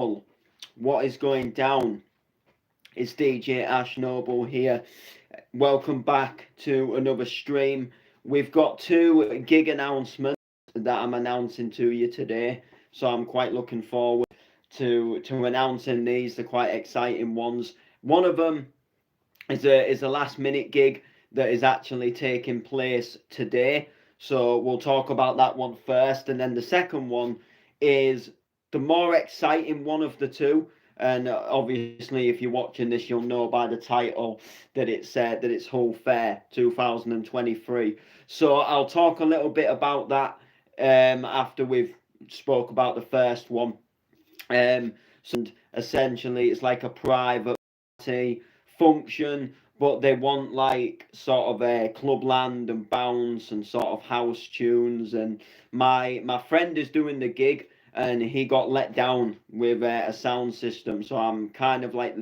Hull. What is going down? It's DJ Ash Noble here. Welcome back to another stream. We've got two gig announcements that I'm announcing to you today, so I'm quite looking forward to announcing these. They're quite exciting ones. One of them is a last minute gig that is actually taking place today. So we'll talk about that one first, and then the second one is the more exciting one of the two. And obviously, if you're watching this, you'll know by the title that it's Hull Fair 2023. So I'll talk a little bit about that after we've spoke about the first one. And essentially, it's like a private function, but they want like sort of a clubland and bounce and sort of house tunes. And my friend is doing the gig, and he got let down with a sound system. So I'm kind of like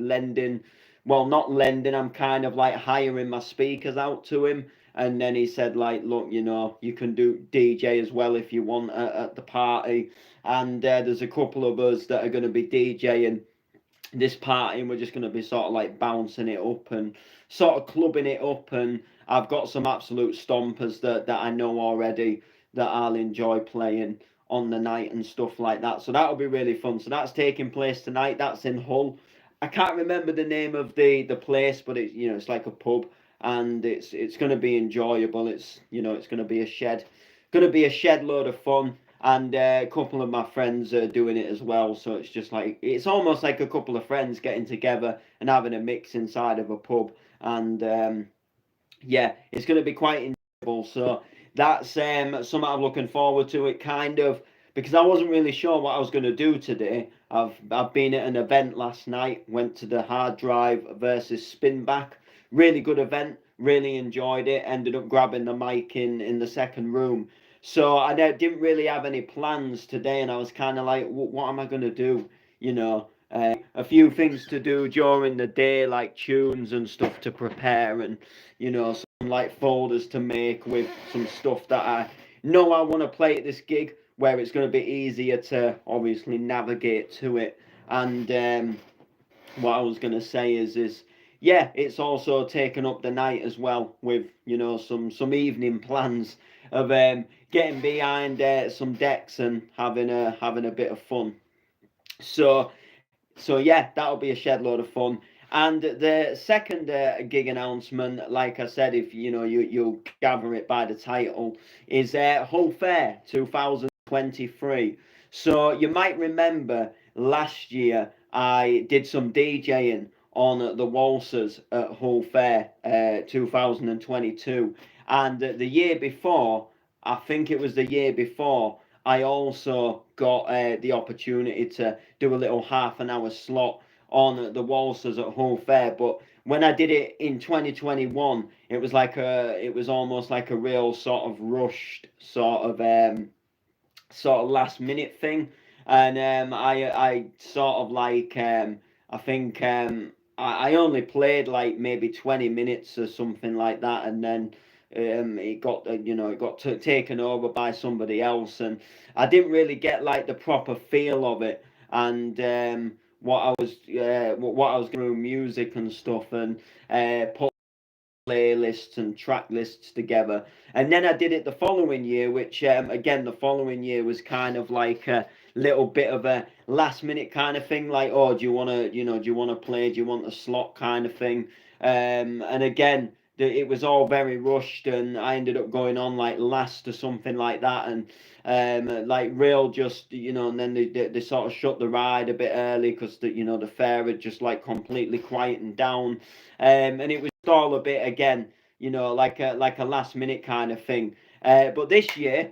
well, not lending. I'm kind of like hiring my speakers out to him. And then he said, like, look, you can do DJ as well if you want at the party. And there's a couple of us that are going to be DJing this party, and we're just going to be sort of like bouncing it up and sort of clubbing it up. And I've got some absolute stompers that I know already that I'll enjoy playing on the night and stuff like that. So that'll be really fun. So that's taking place tonight. That's in Hull. I can't remember the name of the place, but it's like a pub, and it's going to be enjoyable. It's going to be a shed load of fun, and a couple of my friends are doing it as well. So it's just like it's almost like a couple of friends getting together and having a mix inside of a pub, and yeah, it's going to be quite enjoyable. So that's something I'm looking forward to. It kind of because I wasn't really sure what I was going to do today. I've been at an event last night. Went to the Hard Drive versus Spinback. Really good event. Really enjoyed it. Ended up grabbing the mic in the second room. So I didn't really have any plans today, and I was kind of like, what am I going to do? A few things to do during the day, like tunes and stuff to prepare, and some like folders to make with some stuff that I know I want to play at this gig, where it's going to be easier to obviously navigate to it. And what I was going to say is yeah, it's also taken up the night as well with some evening plans of getting behind some decks and having a bit of fun. So yeah, that'll be a shed load of fun. And the second gig announcement, like I said, if you'll gather it by the title, is Hull Fair 2023. So you might remember last year I did some DJing on the waltzers at Hull Fair 2022, and the year before, I think it was the year before, I also got the opportunity to do a little half an hour slot on the waltzers at Hull Fair. But when I did it in 2021, it was almost like a real sort of rushed sort of last minute thing. And I sort of like I think I only played like maybe 20 minutes or something like that, and then it got taken over by somebody else, and I didn't really get like the proper feel of it. And what I was going through music and stuff, and put playlists and track lists together. And then I did it the following year, which again the following year was kind of like a little bit of a last minute kind of thing, like, oh, do you want to play, do you want a slot kind of thing. And again, it was all very rushed, and I ended up going on like last or something like that. And like real just and then they sort of shut the ride a bit early because the fair had just like completely quietened down. And it was all a bit again, like a last minute kind of thing. But this year,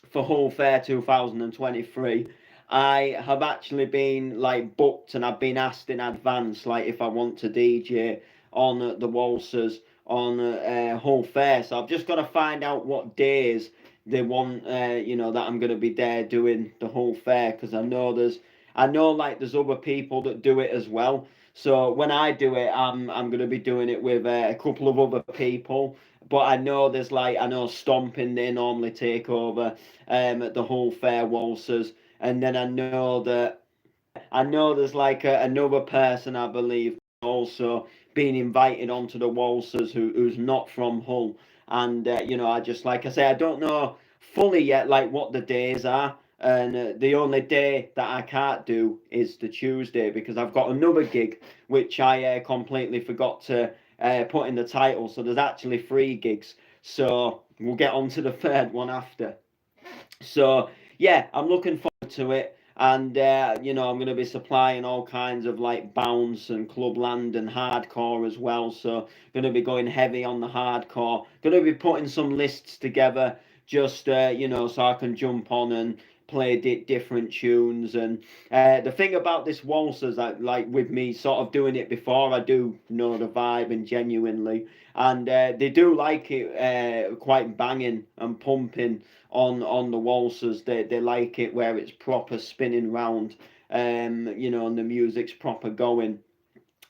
for Hull Fair 2023, I have actually been like booked, and I've been asked in advance, like if I want to DJ on the waltzers on Hull Fair. So I've just got to find out what days they want, that I'm going to be there doing the Hull Fair, because I know like there's other people that do it as well. So when I do it, I'm going to be doing it with a couple of other people. But I know Stomping, they normally take over at the Hull Fair waltzers, and then I know that I know there's like another person, I believe, also being invited onto the waltzers who's not from Hull. And you know, I just, like I say, I don't know fully yet like what the days are. And the only day that I can't do is the Tuesday, because I've got another gig which I completely forgot to put in the title. So there's actually 3 gigs. So we'll get on to the third one after. So yeah, I'm looking forward to it. And you know, I'm going to be supplying all kinds of like bounce and clubland and hardcore as well. So going to be going heavy on the hardcore. Going to be putting some lists together, just you know, so I can jump on and play different tunes. And the thing about this waltzers, like with me sort of doing it before, I do know the vibe and genuinely, and they do like it quite banging and pumping on the waltzers. They like it where it's proper spinning round, you know, and the music's proper going.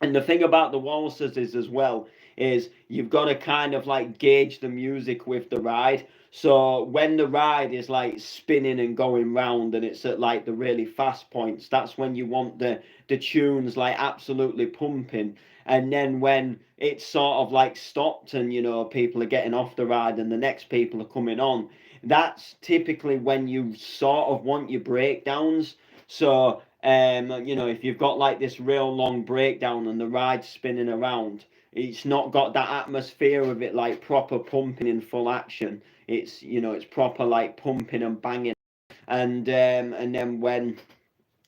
And the thing about the waltzers is as well is you've got to kind of like gauge the music with the ride. So when the ride is like spinning and going round and it's at like the really fast points, that's when you want the tunes like absolutely pumping. And then when it's sort of like stopped and you know people are getting off the ride and the next people are coming on, that's typically when you sort of want your breakdowns. So you know, if you've got like this real long breakdown and the ride's spinning around, it's not got that atmosphere of it like proper pumping in full action. It's, you know, it's proper like pumping and banging. And then when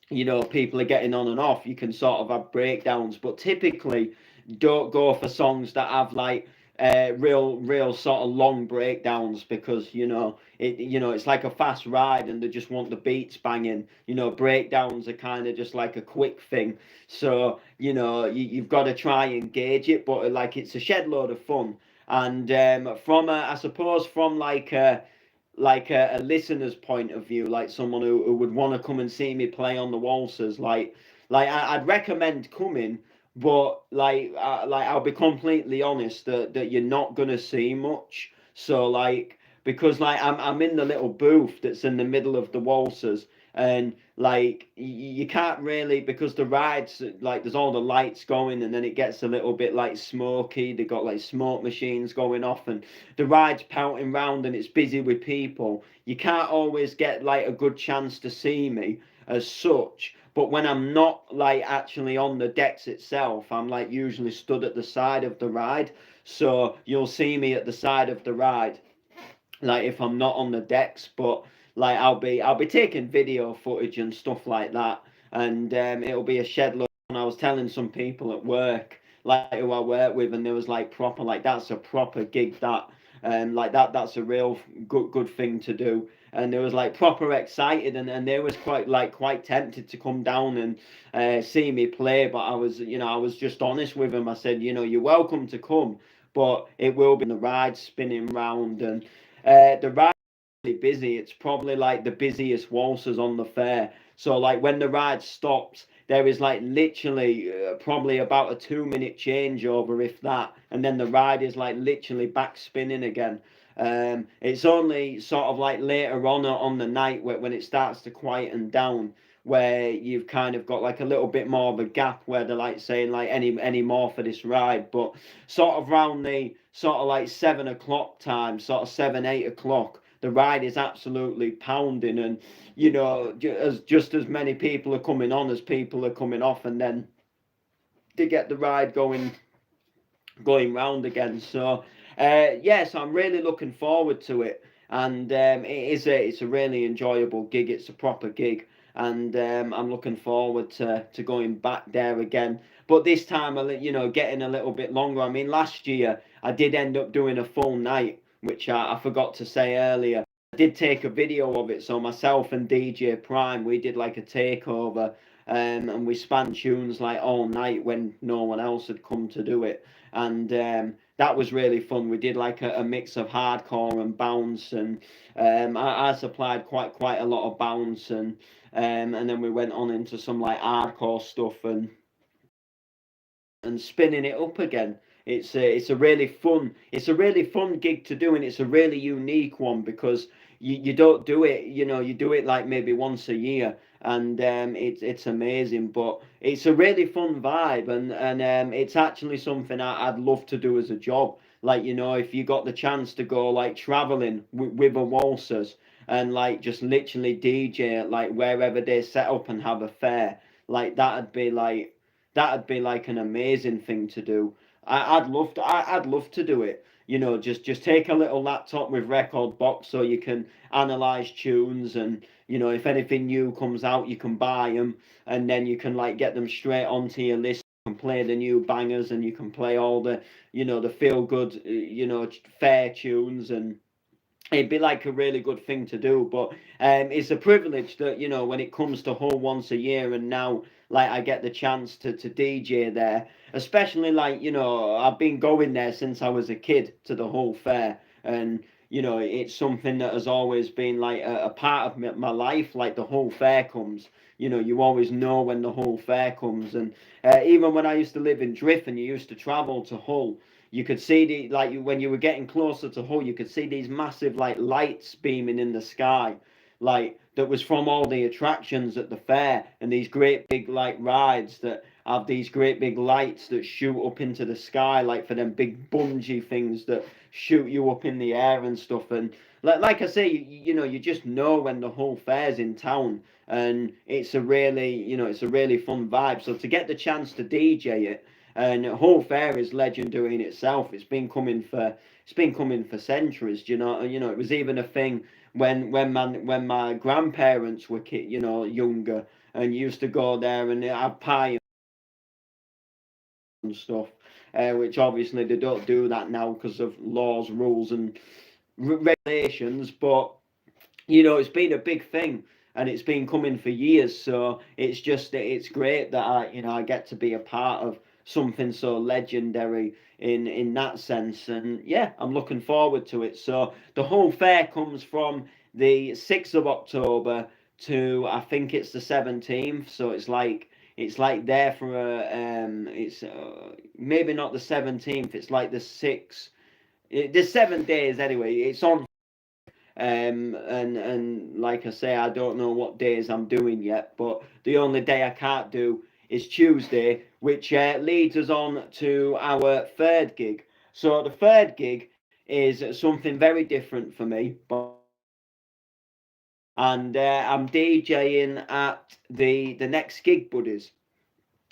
you know people are getting on and off, you can sort of have breakdowns, but typically don't go for songs that have like real sort of long breakdowns, because you know it's like a fast ride and they just want the beats banging. You know, breakdowns are kind of just like a quick thing. So you know you've got to try and gauge it, but like it's a shed load of fun. And from I suppose from like a listener's point of view, like someone who would want to come and see me play on the waltzers, like I'd recommend coming, but like I'll be completely honest that you're not gonna see much. So like, because like I'm in the little booth that's in the middle of the waltzers, and like you can't really, because the rides, like there's all the lights going and then it gets a little bit like smoky. They got like smoke machines going off and the ride's pouting round and it's busy with people. You can't always get like a good chance to see me as such. But when I'm not like actually on the decks itself, I'm like usually stood at the side of the ride. So you'll see me at the side of the ride, like if I'm not on the decks. But like I'll be taking video footage and stuff like that, and it'll be a shed load. And I was telling some people at work, like who I work with, and there was like proper, like that's a proper gig, that like that's a real good thing to do. And they was like proper excited, and they was quite tempted to come down and see me play. But I was just honest with them. I said, you know, you're welcome to come, but it will be the ride spinning round. And the ride really busy. It's probably like the busiest waltzers on the fair. So like when the ride stops, there is like literally probably about a 2 minute changeover, if that, and then the ride is like literally back spinning again. It's only sort of like later on the night when it starts to quieten down, where you've kind of got like a little bit more of a gap where they're like saying like any more for this ride. But sort of around the sort of like 7 o'clock time, sort of 7, 8 o'clock, the ride is absolutely pounding. And you know, just as many people are coming on as people are coming off, and then to get the ride going round again. So yes, I'm really looking forward to it. And it's a really enjoyable gig. It's a proper gig, and I'm looking forward to going back there again. But this time, you know, getting a little bit longer. I mean, last year I did end up doing a full night, which I forgot to say earlier. I did take a video of it, so myself and DJ Prime, we did like a takeover, and we span tunes like all night when no one else had come to do it. And that was really fun. We did like a mix of hardcore and bounce, and I supplied quite a lot of bounce, and then we went on into some like hardcore stuff, and spinning it up again. It's a really fun gig to do, and it's a really unique one, because you don't do it, you know, you do it like maybe once a year, and it's amazing. But it's a really fun vibe, and it's actually something I'd love to do as a job. Like, if you got the chance to go like traveling with a waltzers and like just literally DJ at like wherever they set up and have a fair, like that'd be like an amazing thing to do. I'd love to do it. Just take a little laptop with record box so you can analyze tunes, and if anything new comes out you can buy them, and then you can like get them straight onto your list and play the new bangers, and you can play all the feel good fair tunes, and it'd be like a really good thing to do. But it's a privilege that when it comes to Hull once a year, and now like I get the chance to DJ there, especially like I've been going there since I was a kid to the Hull Fair, and it's something that has always been like a part of my life. Like the Hull Fair comes, you always know when the Hull Fair comes. And even when I used to live in Drift and you used to travel to Hull, you could see when you were getting closer to Hull, you could see these massive like lights beaming in the sky, like that was from all the attractions at the fair, and these great big like rides that have these great big lights that shoot up into the sky, like for them big bungee things that shoot you up in the air and stuff. And like I say, you just know when the whole fair's in town, and it's a really fun vibe. So to get the chance to DJ it, and Hull Fair is legendary in itself. It's been coming for centuries. It was even a thing when my grandparents were younger, and used to go there and have pie and stuff, which obviously they don't do that now because of laws, rules, and regulations. But it's been a big thing, and it's been coming for years. So it's great that I get to be a part of something so legendary in that sense. And yeah, I'm looking forward to it. So the whole fair comes from the 6th of October to, I think it's the 17th. So it's like there for it's maybe not the 17th. It's like the 6th. There's 7 days anyway. It's on, and like I say, I don't know what days I'm doing yet, but the only day I can't do is Tuesday, which leads us on to our third gig. So the third gig is something very different for me, and I'm DJing at the next Gig Buddies.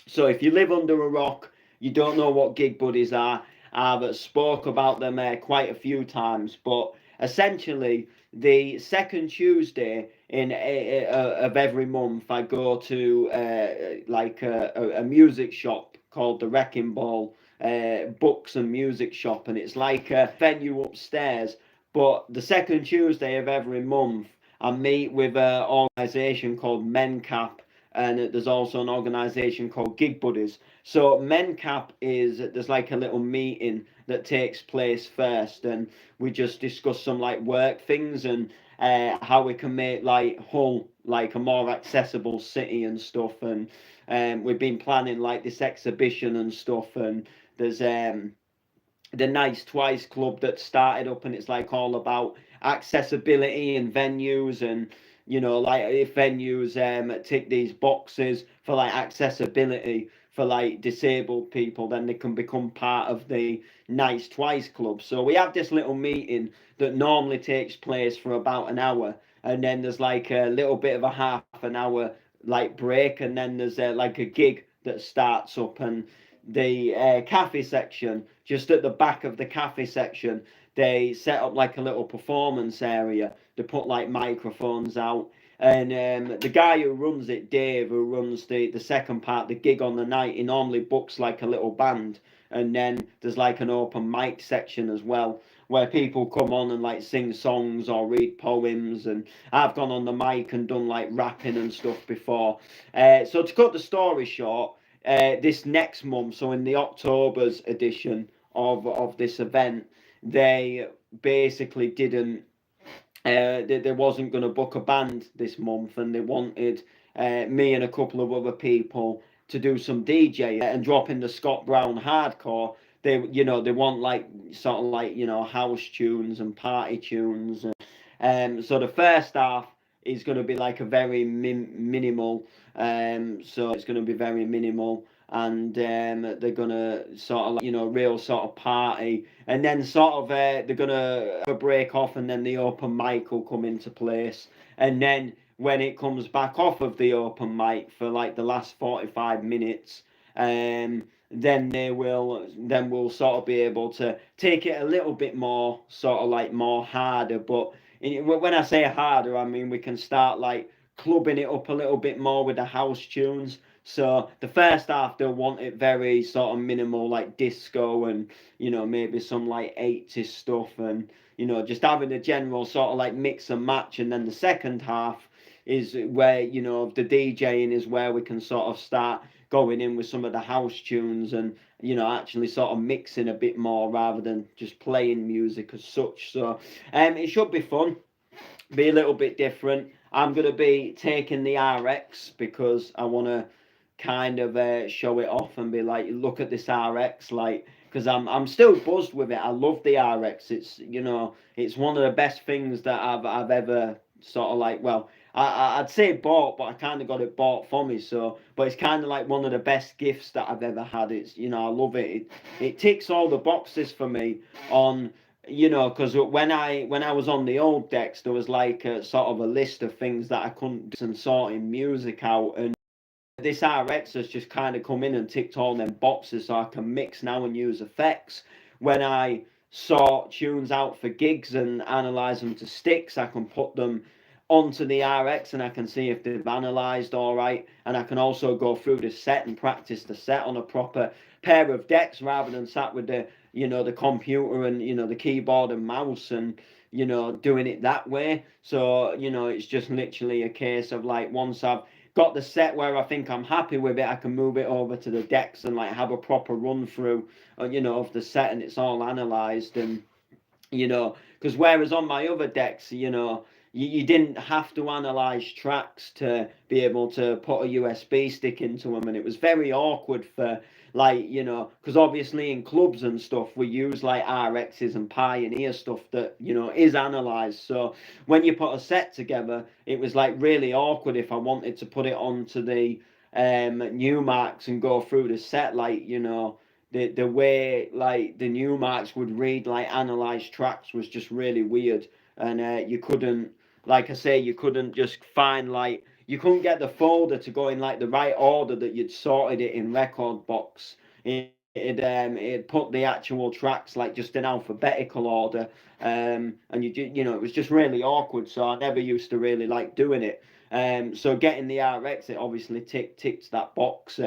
So if you live under a rock, you don't know what Gig Buddies are. I've spoke about them quite a few times, but essentially the second Tuesday of every month, I go to like a music shop called the Wrecking Ball Books and Music Shop, and it's like a venue upstairs. But the second Tuesday of every month, I meet with an organisation called MenCap, and there's also an organisation called Gig Buddies. So MenCap is, there's like a little meeting that takes place first, and we just discuss some like work things, and how we can make like Hull like a more accessible city and stuff. And we've been planning like this exhibition and stuff, and there's the Nice Twice Club that started up, and it's like all about accessibility and venues, and like if venues tick these boxes for like accessibility for like disabled people, then they can become part of the Nice Twice Club. So we have this little meeting that normally takes place for about an hour, and then there's like a little bit of a half an hour like break, and then there's like a gig that starts up. And the cafe section, just at the back of the cafe section, they set up like a little performance area. They put like microphones out, and the guy who runs it, Dave, who runs the second part, the gig on the night, he normally books like a little band, and then there's like an open mic section as well, where people come on and like sing songs or read poems. And I've gone on the mic and done like rapping and stuff before. So to cut the story short, this next month, so in the October's edition of this event, they basically didn't. They wasn't going to book a band this month, and they wanted me and a couple of other people to do some DJ and drop in the Scott Brown hardcore. They want like sort of like house tunes and party tunes. So the first half is going to be like a very minimal. So it's going to be very minimal, and they're going to sort of like, real sort of party, and then sort of they're going to break off, and then the open mic will come into place, and then when it comes back off of the open mic for like the last 45 minutes, then we'll sort of be able to take it a little bit more sort of like more harder. But when I say harder, I mean we can start like clubbing it up a little bit more with the house tunes. So the first half they'll want it very sort of minimal, like disco, and maybe some like 80s stuff, and just having a general sort of like mix and match. And then the second half is where the DJing is where we can sort of start going in with some of the house tunes, and actually sort of mixing a bit more rather than just playing music as such. So it should be fun, be a little bit different. I'm going to be taking the RX because I want to kind of show it off and be like, look at this RX, like, because I'm still buzzed with it. I love the RX. It's it's one of the best things that I've ever sort of like, well, I'd say bought, but I kind of got it bought for me. So, but it's kind of like one of the best gifts that I've ever had. It's I love it. It ticks all the boxes for me on because when I was on the old decks, there was like a sort of a list of things that I couldn't do and sorting music out, and this RX has just kind of come in and ticked all them boxes, so I can mix now and use effects. When I sort tunes out for gigs and analyze them to sticks, I can put them onto the RX and I can see if they've analyzed all right, and I can also go through the set and practice the set on a proper pair of decks rather than sat with the the computer and the keyboard and mouse, and doing it that way. So it's just literally a case of like, once I've got the set where I think I'm happy with it, I can move it over to the decks and like have a proper run through of the set, and it's all analyzed. And because whereas on my other decks, you didn't have to analyze tracks to be able to put a USB stick into them, and it was very awkward for like because obviously in clubs and stuff we use like RXs and Pioneer stuff that is analyzed. So when you put a set together, it was like really awkward if I wanted to put it onto the new marks and go through the set, like the way like the new marks would read like analyzed tracks was just really weird, and you couldn't, like I say, you couldn't just find like, you couldn't get the folder to go in like the right order that you'd sorted it in record box. It put the actual tracks like just in alphabetical order, and it was just really awkward, so I never used to really like doing it. So getting the RX, it obviously ticked that box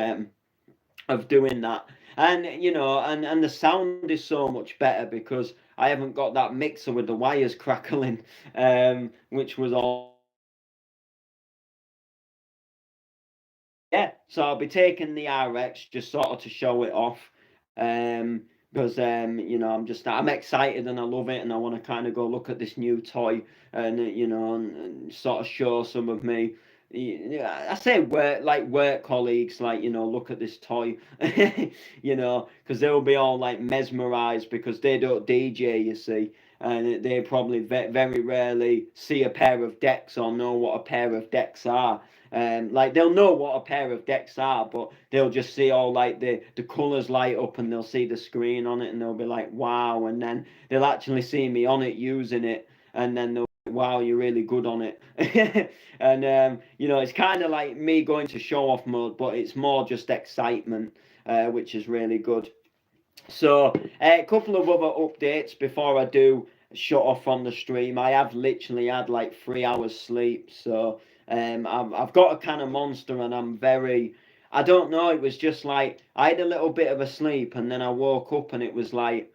of doing that. And and the sound is so much better because I haven't got that mixer with the wires crackling, which was all. Yeah, so I'll be taking the RX just sort of to show it off, because I'm excited and I love it, and I want to kind of go look at this new toy, and and sort of show some of me. Yeah, I say work colleagues, like look at this toy, because they'll be all like mesmerized because they don't DJ, you see, and they probably very rarely see a pair of decks or know what a pair of decks are. Like they'll know what a pair of decks are, but they'll just see all like the colors light up, and they'll see the screen on it, and they'll be like, "Wow!" And then they'll actually see me on it using it, and then they'll be like, "Wow, you're really good on it." And it's kind of like me going to show off mode, but it's more just excitement, which is really good. So a couple of other updates before I do shut off from the stream. I have literally had like 3 hours sleep, so I've got a can of Monster, and I'm very. I don't know. It was just like I had a little bit of a sleep, and then I woke up, and it was like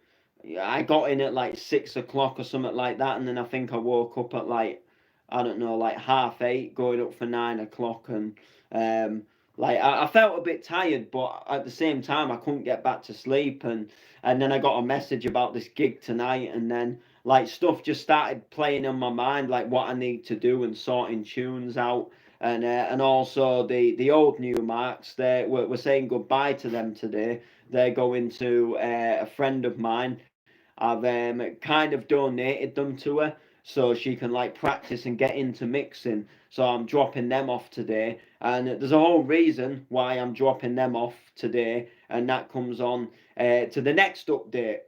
I got in at like 6 o'clock or something like that, and then I think I woke up at like, I don't know, like 8:30, going up for 9 o'clock, and um, like I felt a bit tired, but at the same time I couldn't get back to sleep, and then I got a message about this gig tonight, and then like stuff just started playing in my mind, like what I need to do and sorting tunes out, and also the old new marks. We're saying goodbye to them today. They're going to a friend of mine. I've kind of donated them to her, so she can like practice and get into mixing. So I'm dropping them off today, and there's a whole reason why I'm dropping them off today, and that comes on to the next update.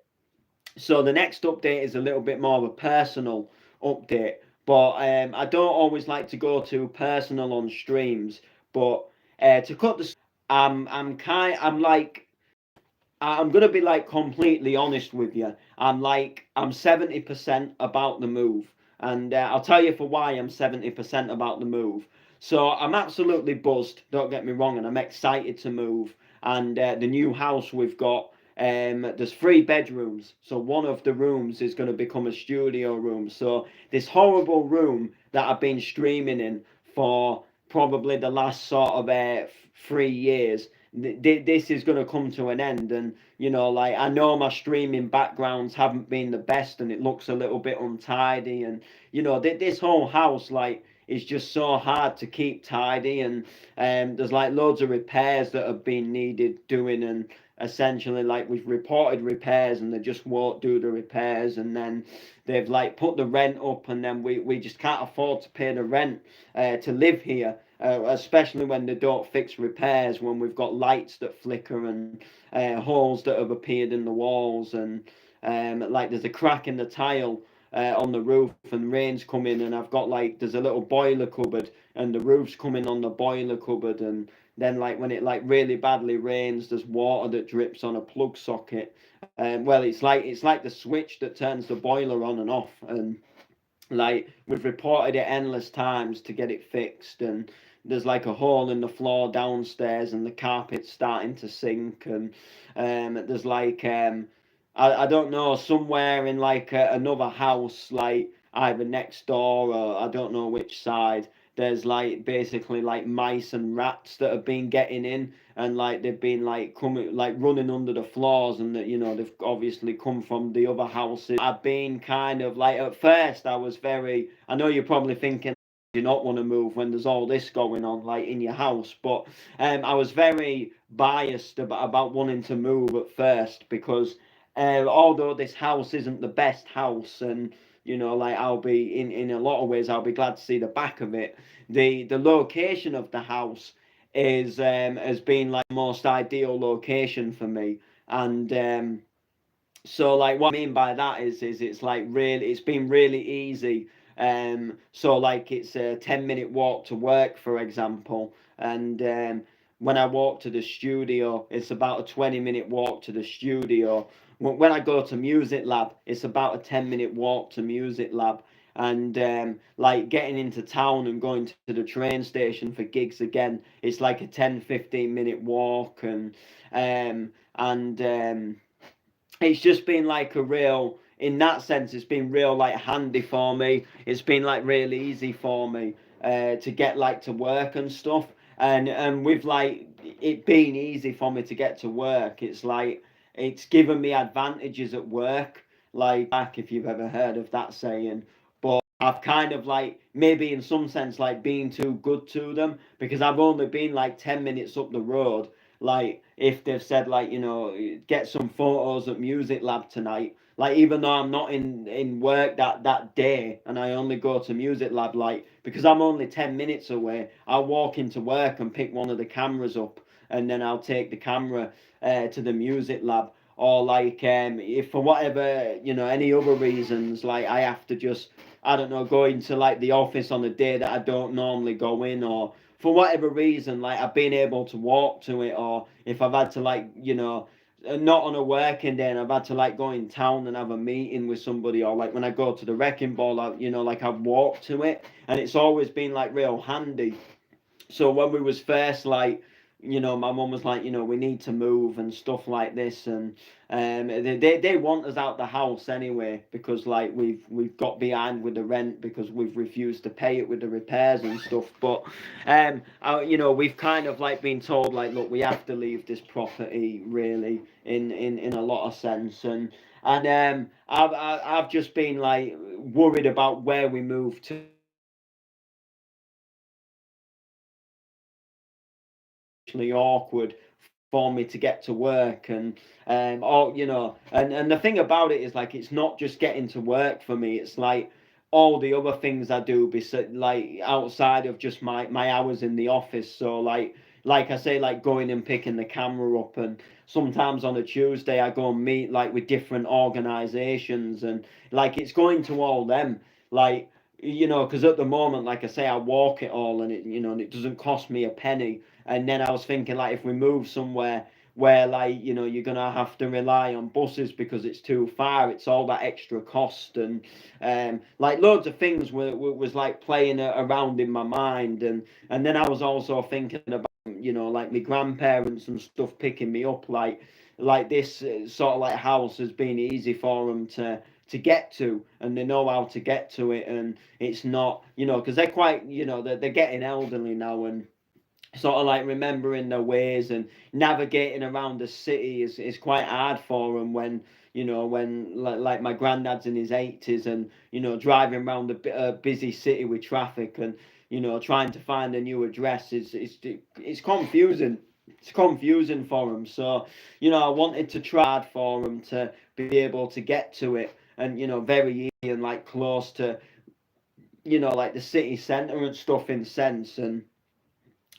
So the next update is a little bit more of a personal update, but I don't always like to go too personal on streams. But to cut the, I'm like, I'm gonna be like completely honest with you. I'm 70% about the move, and I'll tell you for why I'm 70% about the move. So I'm absolutely buzzed. Don't get me wrong, and I'm excited to move. And the new house we've got, there's 3 bedrooms. So one of the rooms is going to become a studio room. So this horrible room that I've been streaming in for probably the last sort of 3 years, this is going to come to an end. And like, I know my streaming backgrounds haven't been the best, and it looks a little bit untidy, and this whole house, like, is just so hard to keep tidy. And there's like loads of repairs that have been needed doing, and essentially, like, we've reported repairs and they just won't do the repairs, and then they've like put the rent up, and then we just can't afford to pay the rent to live here, especially when they don't fix repairs, when we've got lights that flicker, and holes that have appeared in the walls, and like there's a crack in the tile on the roof, and rain's coming, and I've got like, there's a little boiler cupboard, and the roof's coming on the boiler cupboard, and then like when it like really badly rains, there's water that drips on a plug socket. Well, it's like the switch that turns the boiler on and off, and like, we've reported it endless times to get it fixed, and there's like a hole in the floor downstairs, and the carpet's starting to sink, and there's like I don't know, somewhere in like another house, like either next door or I don't know which side, there's like basically like mice and rats that have been getting in, and like they've been like coming, like running under the floors, and that they've obviously come from the other houses. I've been kind of like, at first I was very, I know you're probably thinking you not want to move when there's all this going on like in your house, but I was very biased about wanting to move at first, because although this house isn't the best house, and like, I'll be in a lot of ways, I'll be glad to see the back of it. The location of the house is has been like the most ideal location for me, and so like, what I mean by that is it's like, really, it's been really easy. So like, it's a 10-minute walk to work, for example, and when I walk to the studio, it's about a 20-minute walk to the studio. When I go to music lab, it's about a 10-minute walk to music lab. And like, getting into town and going to the train station for gigs again, it's like a 10-15 minute walk. And it's just been like a real, in that sense, it's been real like handy for me. It's been like really easy for me to get like to work and stuff. And with like it being easy for me to get to work, it's like, it's given me advantages at work, like, back, if you've ever heard of that saying. But I've kind of like, maybe in some sense, like, being too good to them, because I've only been like 10 minutes up the road. Like, if they've said, like, get some photos at music lab tonight, like, even though I'm not in work that day, and I only go to music lab, like, because I'm only 10 minutes away, I'll walk into work and pick one of the cameras up, and then I'll take the camera to the music lab. Or like, if for whatever, any other reasons, like, I have to just, I don't know, go into like the office on a day that I don't normally go in, or for whatever reason, like, I've been able to walk to it. Or if I've had to, like, not on a working day, and I've had to like go in town and have a meeting with somebody, or like when I go to the wrecking ball, like, I've walked to it, and it's always been like real handy. So when we was first like, my mum was like, we need to move and stuff like this, and they want us out the house anyway, because like, we've got behind with the rent, because we've refused to pay it with the repairs and stuff. But we've kind of like been told, like, look, we have to leave this property, really, in a lot of sense. And I've just been like worried about where we move to, awkward for me to get to work. And and the thing about it is, like, it's not just getting to work for me, it's like, all the other things I do, like outside of just my hours in the office. So like I say, like going and picking the camera up, and sometimes on a Tuesday I go and meet like with different organisations, and like it's going to all them, like, because at the moment, like I say, I walk it all, and and it doesn't cost me a penny. And then I was thinking, like, if we move somewhere where, like, you're gonna have to rely on buses because it's too far, it's all that extra cost. And like loads of things was like playing around in my mind. And then I was also thinking about, like my grandparents and stuff picking me up, like this sort of like house has been easy for them to get to, and they know how to get to it. And it's not, because they're quite, they're getting elderly now, and sort of like remembering their ways and navigating around the city is quite hard for them when, when like my granddad's in his 80s, and driving around a busy city with traffic, and trying to find a new address it's confusing. It's confusing for them. So I wanted to try hard for them to be able to get to it, and very easy, and like close to like the city centre and stuff in sense.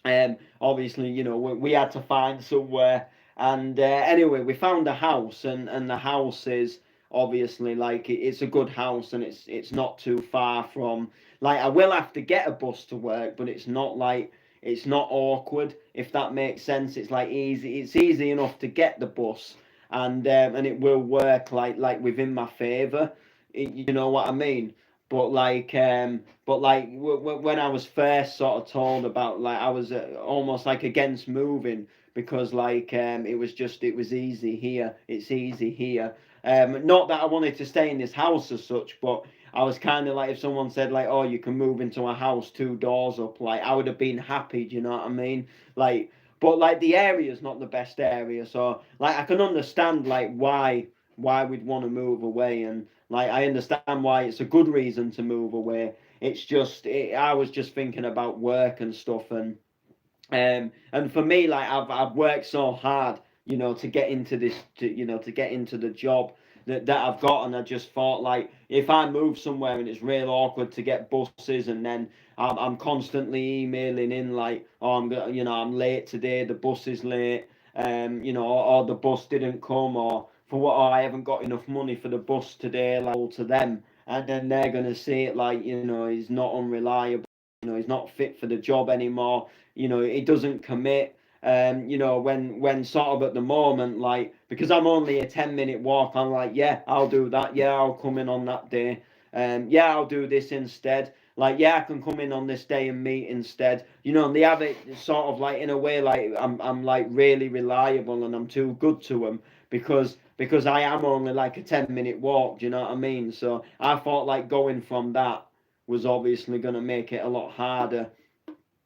And obviously, we had to find somewhere. And anyway, we found a house, and the house is obviously like it's a good house, and it's not too far from, like, I will have to get a bus to work, but it's not like, it's not awkward, if that makes sense. It's like easy. It's easy enough to get the bus, and it will work like within my favour. You know what I mean? But when I was first sort of told about, like, I was almost like against moving, because like it was easy here. It's easy here. Not that I wanted to stay in this house as such, but I was kind of like, if someone said like, oh, you can move into a house 2 doors up, like I would have been happy. Do you know what I mean? Like, but like the area's not the best area, so like I can understand like why we'd want to move away. And like I understand why it's a good reason to move away. It's just I was just thinking about work and stuff. And for me, like I've worked so hard, to get into this, to get into the job that I've got. And I just thought, like, if I move somewhere and it's real awkward to get buses, and then I'm constantly emailing in like, oh, I'm late today, the bus is late, or the bus didn't come, or for what, or I haven't got enough money for the bus today, like, all to them. And then they're gonna say it like, he's not unreliable, he's not fit for the job anymore, he doesn't commit. When sort of at the moment, like, because I'm only a 10-minute walk, I'm like, yeah, I'll do that. Yeah, I'll come in on that day. Yeah, I'll do this instead. Like, yeah, I can come in on this day and meet instead. And they have it sort of like in a way, like I'm like really reliable, and I'm too good to them, because I am only like a 10-minute walk. Do you know what I mean? So I thought like going from that was obviously going to make it a lot harder.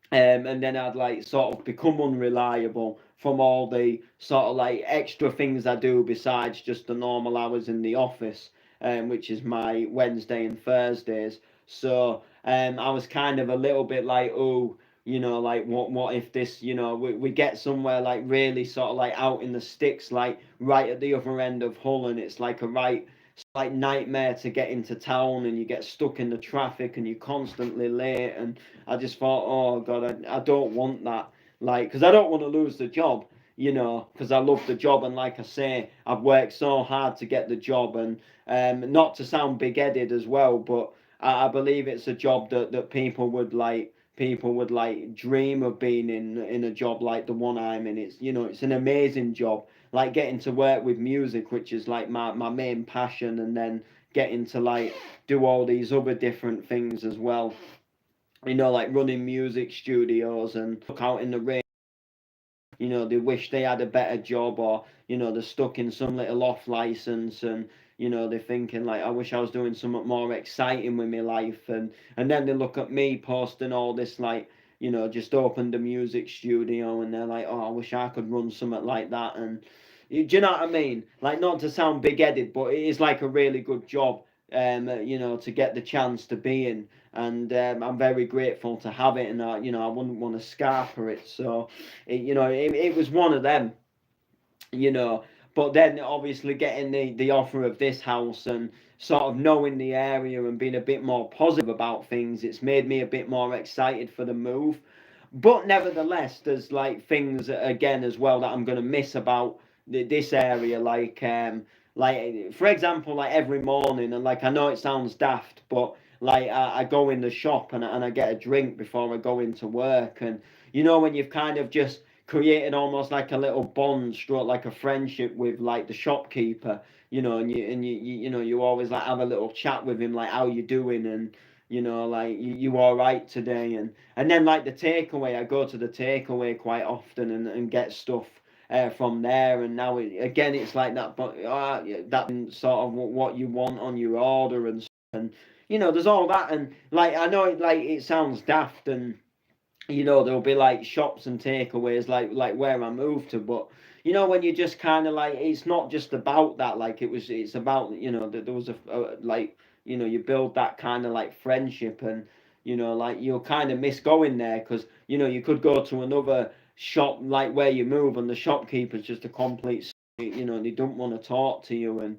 And then I'd like sort of become unreliable from all the sort of like extra things I do besides just the normal hours in the office, which is my Wednesday and Thursdays. So I was kind of a little bit like, oh, like what if this, we get somewhere like really sort of like out in the sticks, like right at the other end of Hull, and it's like a right, like nightmare to get into town, and you get stuck in the traffic, and you're constantly late. And I just thought, oh god, I don't want that, like, because I don't want to lose the job, because I love the job. And like I say, I've worked so hard to get the job. And not to sound big-headed as well, but I believe it's a job that people would like dream of being in a job like the one I'm in. It's an amazing job, like getting to work with music, which is like my main passion, and then getting to like do all these other different things as well, like running music studios and look out in the rain. They wish they had a better job, or they're stuck in some little off license, and they're thinking like, I wish I was doing something more exciting with my life. And then they look at me posting all this, like, just opened a music studio, and they're like, oh, I wish I could run something like that. And do you know what I mean? Like, not to sound big-headed, but it is like a really good job, to get the chance to be in. And I'm very grateful to have it. And I wouldn't want to scarper it. So it was one of them, you know. But then obviously getting the offer of this house and sort of knowing the area and being a bit more positive about things, it's made me a bit more excited for the move. But nevertheless, there's like things again as well that I'm gonna miss about this area, like for example, like every morning, and like I know it sounds daft, but like I go in the shop and I get a drink before I go into work, and you know when you've kind of just created almost like a little bond, stroke like a friendship with like the shopkeeper, you know, and you always like have a little chat with him, like how you doing, and you know like you all right today, and then like the takeaway, I go to the takeaway quite often and get stuff from there. And now again, it's like that, but that sort of what you want on your order and stuff. And you know, there's all that, and like I know it sounds daft, and you know there'll be like shops and takeaways like where I moved to, but you know when you just kind of like it's not just about that, like it's about you know that there was a like you know you build that kind of like friendship, and you know like you'll kind of miss going there because you know you could go to another shop like where you move and the shopkeeper's just a complete you know and they don't want to talk to you, and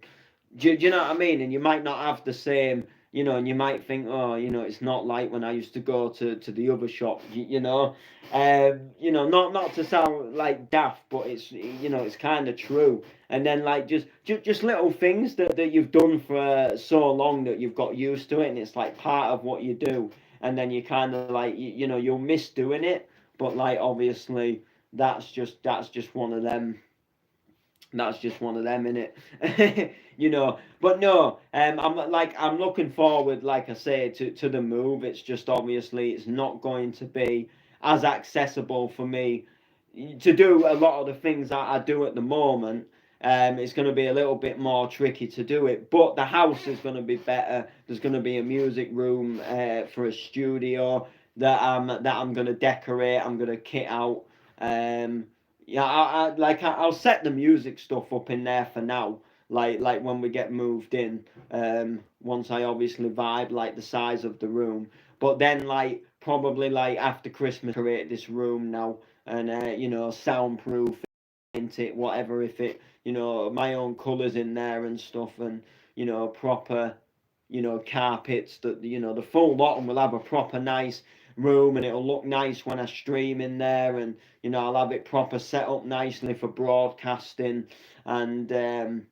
do you know what I mean? And you might not have the same, you know, and you might think, oh, you know, it's not like when I used to go to the other shop, you know, not to sound like daft, but it's you know, it's kind of true. And then like just little things that you've done for so long that you've got used to it, and it's like part of what you do, and then you kind of like you know you'll miss doing it, but like obviously that's just one of them, that's just one of them, innit? You know. But no, I'm looking forward, like I say, to the move. It's just obviously it's not going to be as accessible for me to do a lot of the things that I do at the moment. It's going to be a little bit more tricky to do it, but the house is going to be better. There's going to be a music room for a studio that I'm going to decorate. I'm going to kit out. Um, yeah, I'll set the music stuff up in there for now. Like when we get moved in, once I obviously vibe like the size of the room. But then like probably like after Christmas, create this room now and you know soundproof it, whatever. If it you know my own colours in there and stuff, and you know proper you know carpets that you know the full lot, and we'll have a proper nice room, and it'll look nice when I stream in there, and you know I'll have it proper set up nicely for broadcasting, and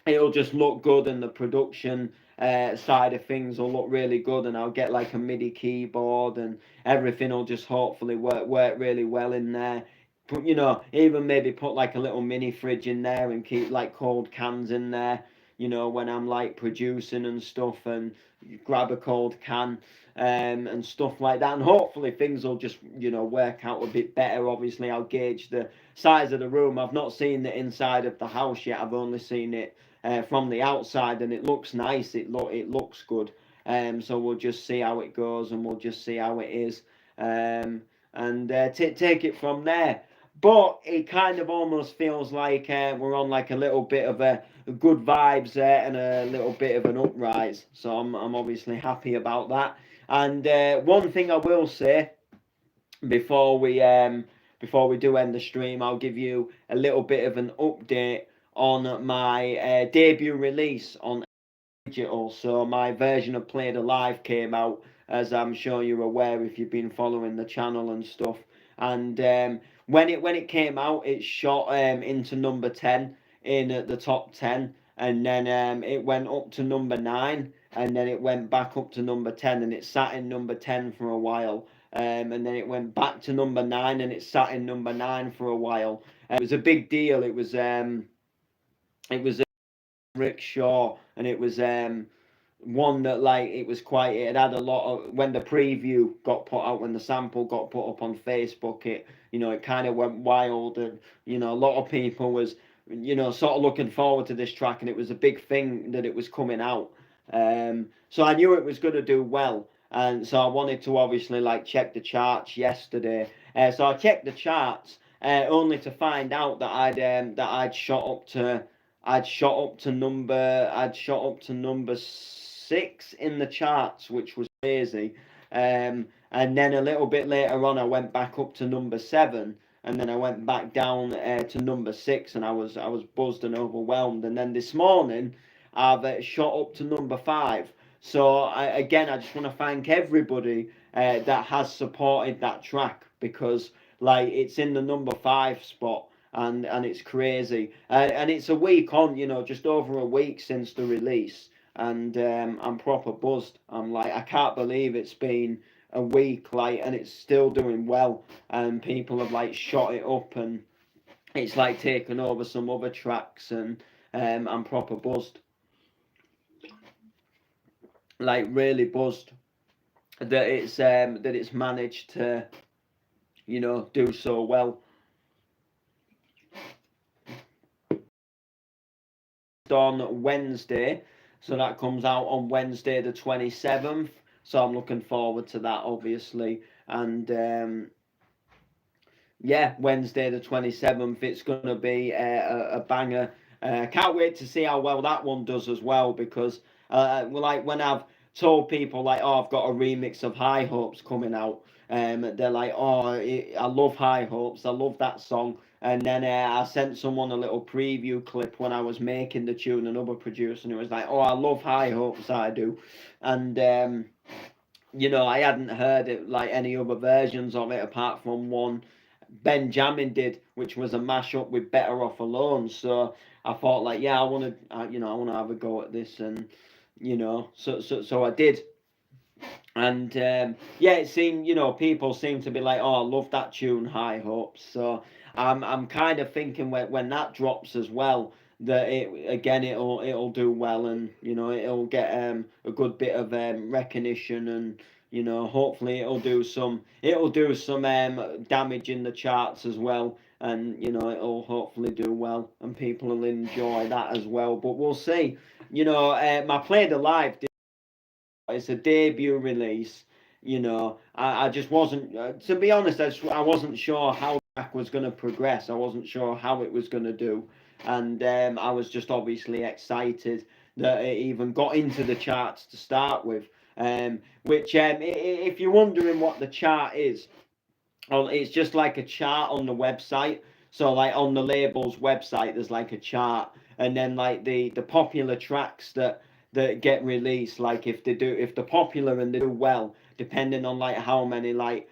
it'll just look good, and the production side of things will look really good, and I'll get like a MIDI keyboard, and everything will just hopefully work really well in there. But you know, even maybe put like a little mini fridge in there and keep like cold cans in there. You know, when I'm like producing and stuff, and grab a cold can and stuff like that, and hopefully things will just you know work out a bit better. Obviously, I'll gauge the size of the room. I've not seen the inside of the house yet. I've only seen it from the outside, and it looks nice. It looks good. So we'll just see how it goes, and we'll just see how it is, and take it from there. But it kind of almost feels like we're on like a little bit of a good vibes there and a little bit of an uprise. So I'm obviously happy about that. And one thing I will say before we do end the stream, I'll give you a little bit of an update on my debut release on digital. So my version of Played Alive came out, as I'm sure you're aware if you've been following the channel and stuff. And when it came out, it shot into number 10 in the top 10, and then it went up to number 9, and then it went back up to number 10, and it sat in number 10 for a while. And then it went back to number 9, and it sat in number 9 for a while. It was a big deal. It was Rick Shaw, and it was one that like it had a lot of, when the preview got put out, when the sample got put up on Facebook, it you know it kind of went wild, and you know a lot of people was you know sort of looking forward to this track, and it was a big thing that it was coming out. So I knew it was going to do well, and so I wanted to obviously like check the charts yesterday. So I checked the charts only to find out that I'd shot up to number 6 in the charts, which was crazy. And then a little bit later on, I went back up to number 7. and then I went back down to number 6, and I was buzzed and overwhelmed. And then this morning, I've shot up to number 5. So again, I just want to thank everybody that has supported that track, because like it's in the number 5 spot, and it's crazy. And it's a week on, just over a week since the release, and I'm proper buzzed. I'm like, I can't believe it's been a week, like, and it's still doing well, and people have like shot it up, and it's like taken over some other tracks, and I'm proper buzzed, like really buzzed that it's managed to do so well. On Wednesday, so that comes out on Wednesday the 27th. So I'm looking forward to that, obviously, and yeah, Wednesday the 27th, it's gonna be a banger. Can't wait to see how well that one does as well, because like when I've told people like, oh, I've got a remix of High Hopes coming out, they're like, oh, I love High Hopes, I love that song. And then I sent someone a little preview clip when I was making the tune, another producer, and it was like, oh, I love High Hopes, I do. And I hadn't heard it, like any other versions of it apart from one Benjamin did, which was a mashup with Better Off Alone. So I thought, like, yeah, I want to have a go at this, and so I did. And yeah, it seemed, people seem to be like, oh, I love that tune, High Hopes. So I'm kind of thinking when that drops as well, that it'll do well, and it'll get a good bit of recognition, and hopefully it'll do some damage in the charts as well, and it'll hopefully do well, and people will enjoy that as well. But we'll see. My Play the Live, it's a debut release. I just wasn't, to be honest, I wasn't sure how the track was going to progress. I wasn't sure how it was going to do. And I was just obviously excited that it even got into the charts to start with. Which, if you're wondering what the chart is, well, it's just like a chart on the website. So, like on the label's website, there's like a chart, and then like the popular tracks that get released, like if they're popular and they do well, depending on like how many like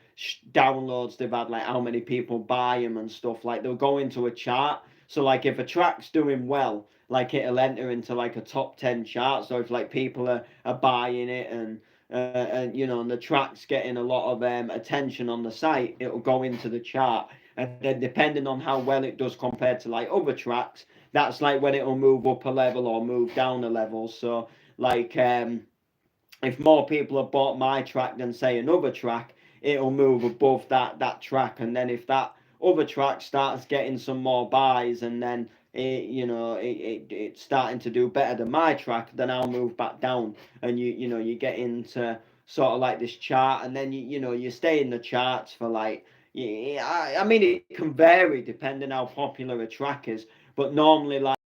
downloads they've had, like how many people buy them and stuff, like they'll go into a chart. So like if a track's doing well, like it'll enter into like a top 10 chart. So if like people are buying it, and and the track's getting a lot of attention on the site, it'll go into the chart. And then depending on how well it does compared to like other tracks, that's like when it'll move up a level or move down a level. So like if more people have bought my track than say another track, it'll move above that track. And then if that other track starts getting some more buys, and then it's starting to do better than my track, then I'll move back down, and you get into sort of like this chart, and then you stay in the charts for like, yeah, I mean it can vary depending how popular a track is, but normally like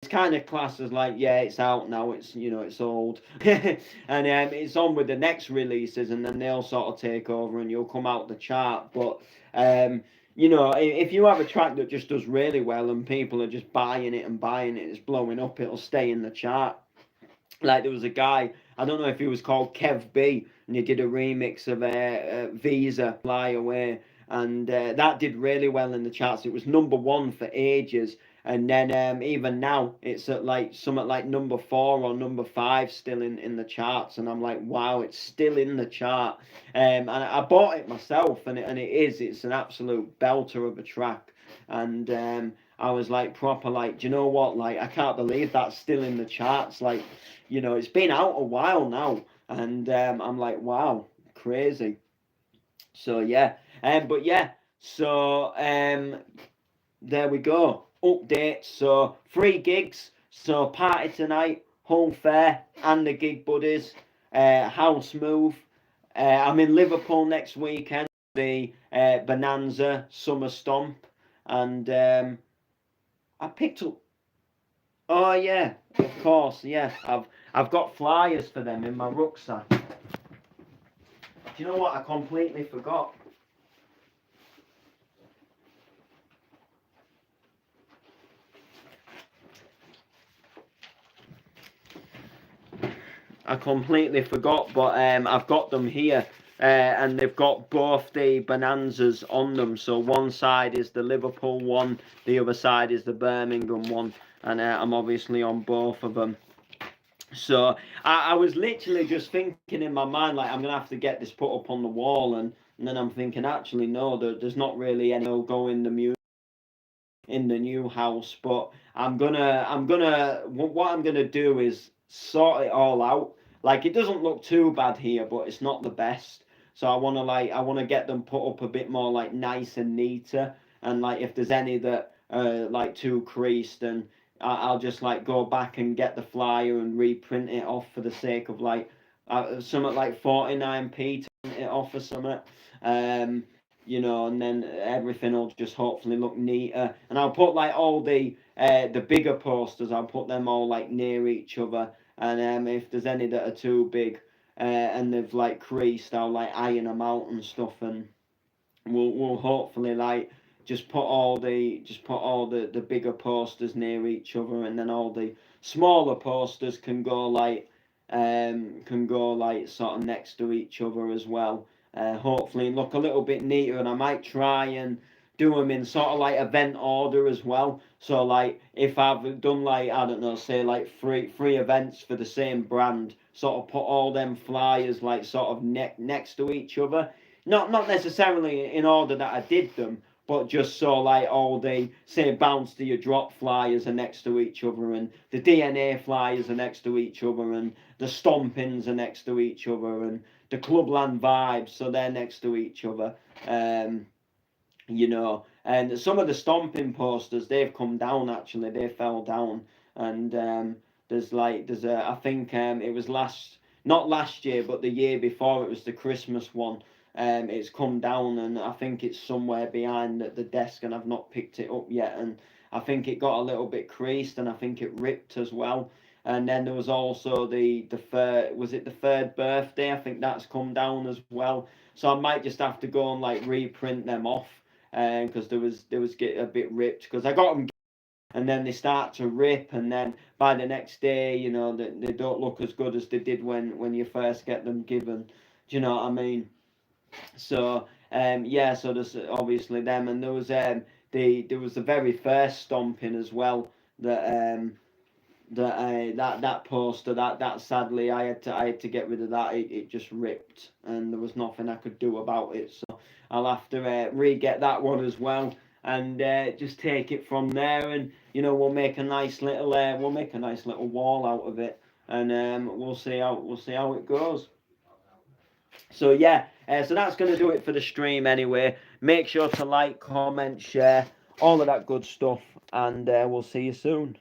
it's kind of classed as like, yeah, it's out now, it's old, and it's on with the next releases, and then they'll sort of take over, and you'll come out the chart. But if you have a track that just does really well, and people are just buying it and buying it, it's blowing up, it'll stay in the chart. Like there was a guy, I don't know if he was called Kev B, and he did a remix of Visa Fly Away, and that did really well in the charts. It was number 1 for ages, and then even now it's at like something like number 4 or number 5 still in the charts, and I'm like, wow, it's still in the chart. And I bought it myself, and it's an absolute belter of a track. And I was like proper like, do you know what, like I can't believe that's still in the charts. Like, it's been out a while now, and I'm like, wow, crazy. So yeah, but yeah, so there we go. Updates. So 3 gigs. So party tonight, home fair, and the gig buddies. House move. I'm in Liverpool next weekend. The Bonanza Summer Stomp, and I picked up. Oh yeah, of course, yeah. I've got flyers for them in my rucksack. Do you know what? I completely forgot. I completely forgot, but I've got them here. And they've got both the bonanzas on them. So one side is the Liverpool one, the other side is the Birmingham one, and I'm obviously on both of them. So I was literally just thinking in my mind, like, I'm gonna have to get this put up on the wall, and then I'm thinking, actually, no, there's not really any go in the new house, but what I'm gonna do is sort it all out. Like, it doesn't look too bad here, but it's not the best. So I wanna get them put up a bit more like nice and neater. And like, if there's any that are like too creased, then I'll just like go back and get the flyer and reprint it off for the sake of like something like 49p to print it off or something. Um, and then everything will just hopefully look neater. And I'll put like all the bigger posters, I'll put them all like near each other. And if there's any that are too big and they've like creased, I'll like iron them out and stuff, and we'll hopefully like just put all the bigger posters near each other, and then all the smaller posters can go like sort of next to each other as well. Hopefully look a little bit neater, and I might try and do them in sort of like event order as well. So like, if I've done like, I don't know, say like three events for the same brand, sort of put all them flyers like sort of next to each other. Not necessarily in order that I did them, but just so like all the, say, bounce to your drop flyers are next to each other, and the DNA flyers are next to each other, and the stompings are next to each other, and the clubland vibes, so they're next to each other. um and some of the stomping posters, they've come down, actually they fell down. And there's a, I think it was not last year, but the year before, it was the Christmas one. It's come down, and I think it's somewhere behind the desk, and I've not picked it up yet. And I think it got a little bit creased, and I think it ripped as well. And then there was also the third, was it the third birthday? I think that's come down as well. So I might just have to go and like reprint them off, because there was get a bit ripped, because I got them, and then they start to rip, and then by the next day, they don't look as good as they did when you first get them given. Do you know what I mean? So yeah, so there's obviously them, and there was the very first stomping as well, that that poster, that sadly I had to get rid of that. It just ripped, and there was nothing I could do about it. So I'll have to re-get that one as well, and just take it from there. And we'll make a nice little wall out of it, and we'll see how it goes. So yeah, so that's going to do it for the stream anyway. Make sure to like, comment, share, all of that good stuff, and we'll see you soon.